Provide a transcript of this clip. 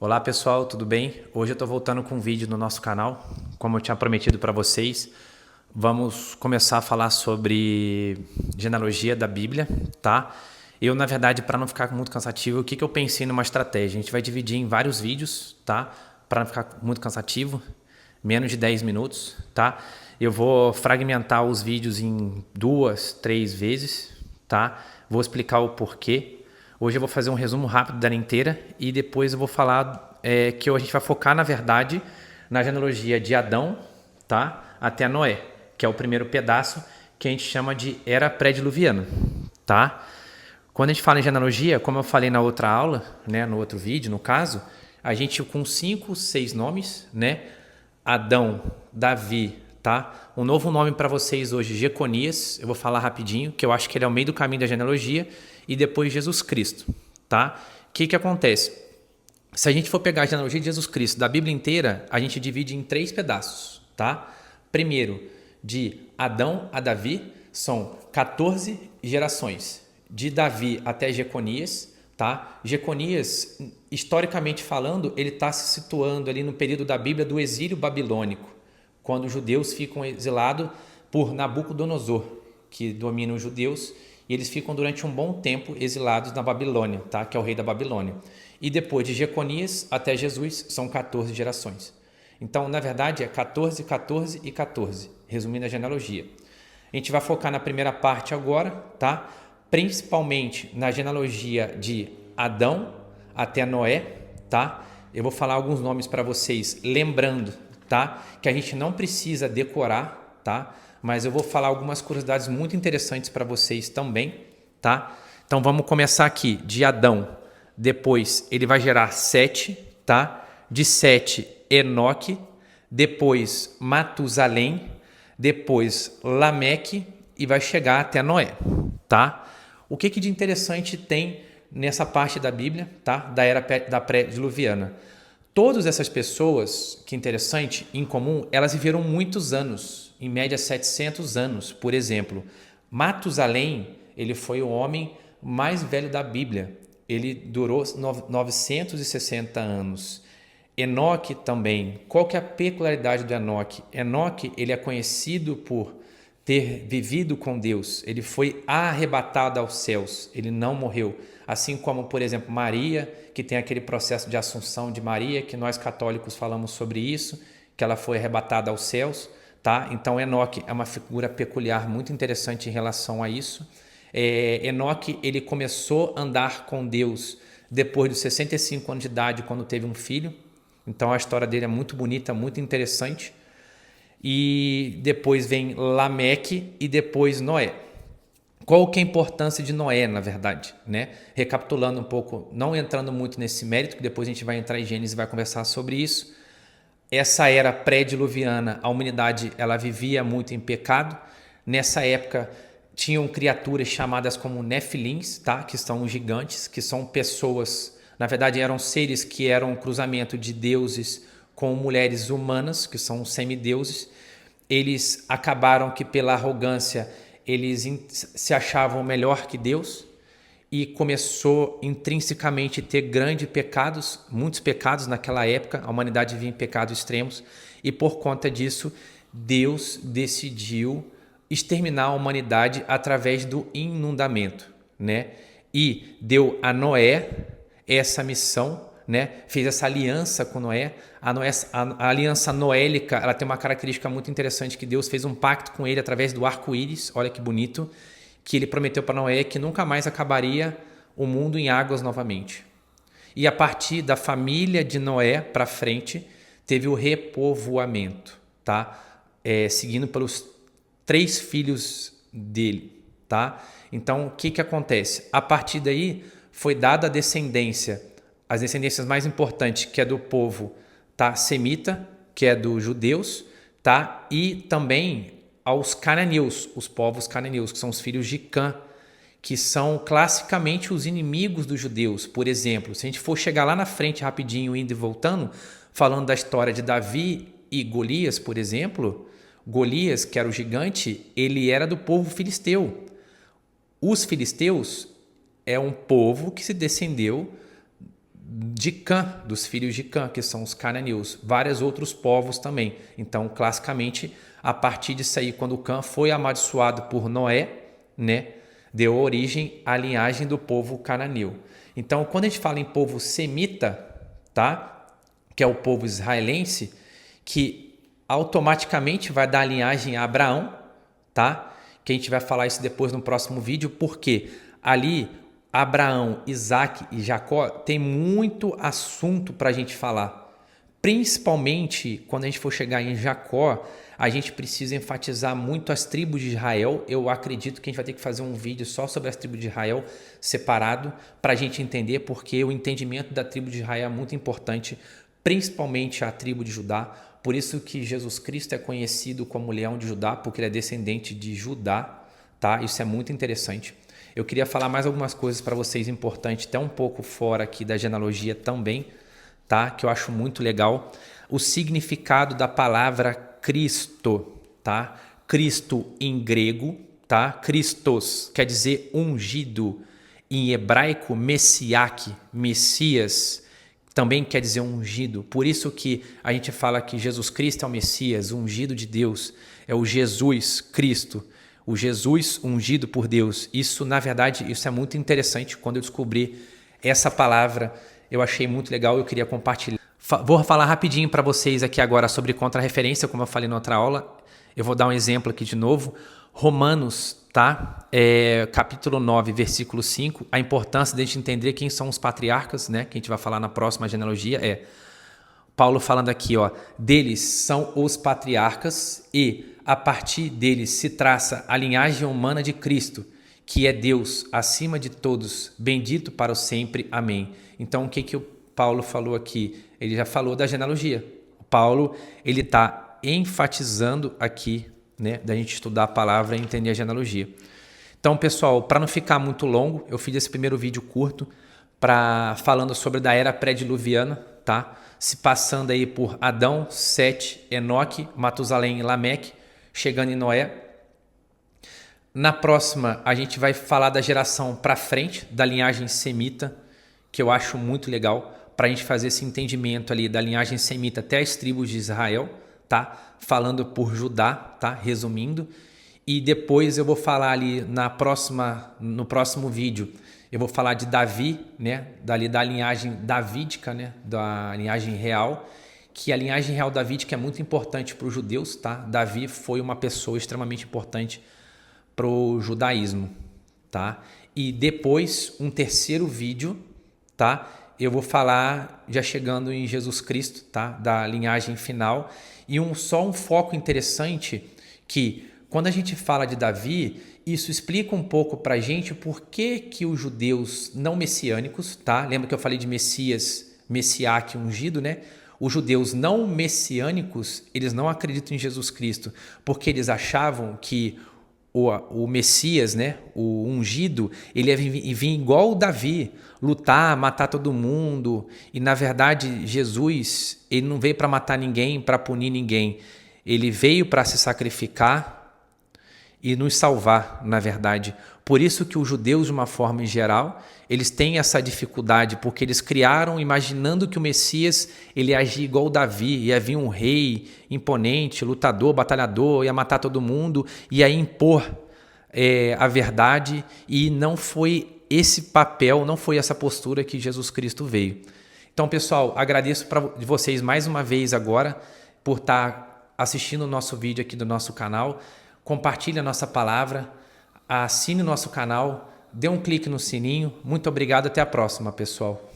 Olá pessoal, tudo bem? Hoje eu estou voltando com um vídeo no nosso canal. Como eu tinha prometido para vocês, vamos começar a falar sobre genealogia da Bíblia, tá? Eu, na verdade, para não ficar muito cansativo, o que eu pensei numa estratégia? A gente vai dividir em vários vídeos, tá? Para não ficar muito cansativo, menos de 10 minutos, tá? Eu vou fragmentar os vídeos em 2, 3 vezes, tá? Vou explicar o porquê. Hoje eu vou fazer um resumo rápido dela inteira e depois eu vou falar que a gente vai focar, na verdade, na genealogia de Adão, tá? Até Noé, que é o primeiro pedaço que a gente chama de era pré-diluviana, tá? Quando a gente fala em genealogia, como eu falei na outra aula, né, no outro vídeo, no caso, a gente com 5, 6 nomes, né? Adão, Davi, tá? Um novo nome para vocês hoje, Jeconias, eu vou falar rapidinho, que eu acho que ele é o meio do caminho da genealogia, e depois Jesus Cristo, tá? O que acontece? Se a gente for pegar a genealogia de Jesus Cristo da Bíblia inteira, a gente divide em 3 pedaços, tá? Primeiro, de Adão a Davi, são 14 gerações. De Davi até Jeconias, tá? Jeconias, historicamente falando, ele está se situando ali no período da Bíblia do exílio babilônico, quando os judeus ficam exilados por Nabucodonosor, que domina os judeus, e eles ficam durante um bom tempo exilados na Babilônia, tá? Que é o rei da Babilônia. E depois de Jeconias até Jesus são 14 gerações. Então, na verdade, é 14, 14 e 14, resumindo a genealogia. A gente vai focar na primeira parte agora, tá? Principalmente na genealogia de Adão até Noé, tá? Eu vou falar alguns nomes para vocês, lembrando, tá? Que a gente não precisa decorar, tá? Mas eu vou falar algumas curiosidades muito interessantes para vocês também, tá? Então vamos começar aqui de Adão. Depois ele vai gerar Sete, tá? De Sete, Enoque. Depois Matusalém. Depois Lameque e vai chegar até Noé, tá? O que de interessante tem nessa parte da Bíblia, tá? Da era da pré-diluviana? Todas essas pessoas, que interessante, em comum, elas viveram muitos anos, em média 700 anos. Por exemplo, Matusalém, ele foi o homem mais velho da Bíblia. Ele durou 960 anos. Enoque também. Qual que é a peculiaridade do Enoque? Enoque, ele é conhecido por ter vivido com Deus. Ele foi arrebatado aos céus. Ele não morreu. Assim como, por exemplo, Maria, que tem aquele processo de assunção de Maria, que nós católicos falamos sobre isso, que ela foi arrebatada aos céus, tá? Então, Enoque é uma figura peculiar, muito interessante em relação a isso. Enoque, ele começou a andar com Deus depois dos 65 anos de idade, quando teve um filho. Então, a história dele é muito bonita, muito interessante. E depois vem Lameque e depois Noé. Qual que é a importância de Noé, na verdade, né? Recapitulando um pouco, não entrando muito nesse mérito, que depois a gente vai entrar em Gênesis e vai conversar sobre isso. Essa era pré-diluviana, a humanidade ela vivia muito em pecado. Nessa época tinham criaturas chamadas como Nefilins, tá? Que são gigantes, que são pessoas, na verdade eram seres que eram um cruzamento de deuses com mulheres humanas, que são semideuses. Eles acabaram que pela arrogância eles se achavam melhor que Deus e começou intrinsecamente a ter grandes pecados, muitos pecados naquela época, a humanidade vivia em pecados extremos e por conta disso Deus decidiu exterminar a humanidade através do inundamento, né? E deu a Noé essa missão, né? Fez essa aliança com Noé. A aliança noélica, ela tem uma característica muito interessante, que Deus fez um pacto com ele através do arco-íris, olha que bonito, que ele prometeu para Noé que nunca mais acabaria o mundo em águas novamente. E a partir da família de Noé para frente, teve o repovoamento, tá? Seguindo pelos 3 filhos dele, tá? Então, o que acontece? A partir daí, foi dada a descendência, as descendências mais importantes, que é do povo, tá? Semita, que é dos judeus, tá? E também aos cananeus, os povos cananeus, que são os filhos de Cã, que são classicamente os inimigos dos judeus. Por exemplo, se a gente for chegar lá na frente rapidinho, indo e voltando, falando da história de Davi e Golias, por exemplo, Golias, que era o gigante, ele era do povo filisteu. Os filisteus é um povo que se descendeu de Cã, dos filhos de Cã, que são os cananeus, vários outros povos também. Então, classicamente, a partir disso aí, quando Cã foi amaldiçoado por Noé, né, deu origem à linhagem do povo cananeu. Então, quando a gente fala em povo semita, tá, que é o povo israelense, que automaticamente vai dar a linhagem a Abraão, tá? Que a gente vai falar isso depois no próximo vídeo, porque ali Abraão, Isaac e Jacó tem muito assunto para a gente falar. Principalmente quando a gente for chegar em Jacó, a gente precisa enfatizar muito as tribos de Israel. Eu acredito que a gente vai ter que fazer um vídeo só sobre as tribos de Israel separado para a gente entender, porque o entendimento da tribo de Israel é muito importante, principalmente a tribo de Judá. Por isso que Jesus Cristo é conhecido como Leão de Judá, porque ele é descendente de Judá, tá? Isso é muito interessante. Eu queria falar mais algumas coisas para vocês importantes, até um pouco fora aqui da genealogia também, tá? Que eu acho muito legal. O significado da palavra Cristo, tá? Cristo em grego, tá? Christos quer dizer ungido. Em hebraico, Messiach, Messias, também quer dizer ungido. Por isso que a gente fala que Jesus Cristo é o Messias, ungido de Deus. É o Jesus Cristo, o Jesus ungido por Deus. Isso, na verdade, isso é muito interessante. Quando eu descobri essa palavra, eu achei muito legal, eu queria compartilhar. Vou falar rapidinho para vocês aqui agora sobre contra-referência, como eu falei na outra aula. Eu vou dar um exemplo aqui de novo. Romanos, tá? Capítulo 9, versículo 5. A importância de a gente entender quem são os patriarcas, né? Que a gente vai falar na próxima genealogia. Paulo falando aqui, ó, deles são os patriarcas e a partir deles se traça a linhagem humana de Cristo, que é Deus acima de todos, bendito para o sempre. Amém. Então, o que o Paulo falou aqui? Ele já falou da genealogia. O Paulo, ele está enfatizando aqui, né, da gente estudar a palavra e entender a genealogia. Então, pessoal, para não ficar muito longo, eu fiz esse primeiro vídeo curto falando sobre da era pré-diluviana, tá? Se passando aí por Adão, Sete, Enoque, Matusalém e Lameque, chegando em Noé. Na próxima, a gente vai falar da geração para frente, da linhagem semita, que eu acho muito legal, para a gente fazer esse entendimento ali da linhagem semita até as tribos de Israel, tá? Falando por Judá, tá? Resumindo. E depois eu vou falar ali no próximo vídeo, eu vou falar de Davi, né? Da linhagem davídica, né? Da linhagem real, que a linhagem real davídica é muito importante para os judeus, tá? Davi foi uma pessoa extremamente importante para o judaísmo, tá? E depois, um terceiro vídeo, tá? Eu vou falar, já chegando em Jesus Cristo, tá? Da linhagem final. E só um foco interessante, que quando a gente fala de Davi, isso explica um pouco para a gente por que os judeus não messiânicos, tá? Lembra que eu falei de Messias, Messiach ungido, né? Os judeus não messiânicos, eles não acreditam em Jesus Cristo, porque eles achavam que o Messias, né, o ungido, ele ia vir igual o Davi, lutar, matar todo mundo. E na verdade, Jesus, ele não veio para matar ninguém, para punir ninguém. Ele veio para se sacrificar e nos salvar, na verdade. Por isso que os judeus, de uma forma em geral, eles têm essa dificuldade, porque eles criaram imaginando que o Messias ele ia agir igual o Davi, ia vir um rei imponente, lutador, batalhador, ia matar todo mundo, ia impor a verdade, e não foi esse papel, não foi essa postura que Jesus Cristo veio. Então, pessoal, agradeço para vocês mais uma vez agora por estar assistindo o nosso vídeo aqui do nosso canal. Compartilhe a nossa palavra, assine o nosso canal, dê um clique no sininho. Muito obrigado, até a próxima, pessoal.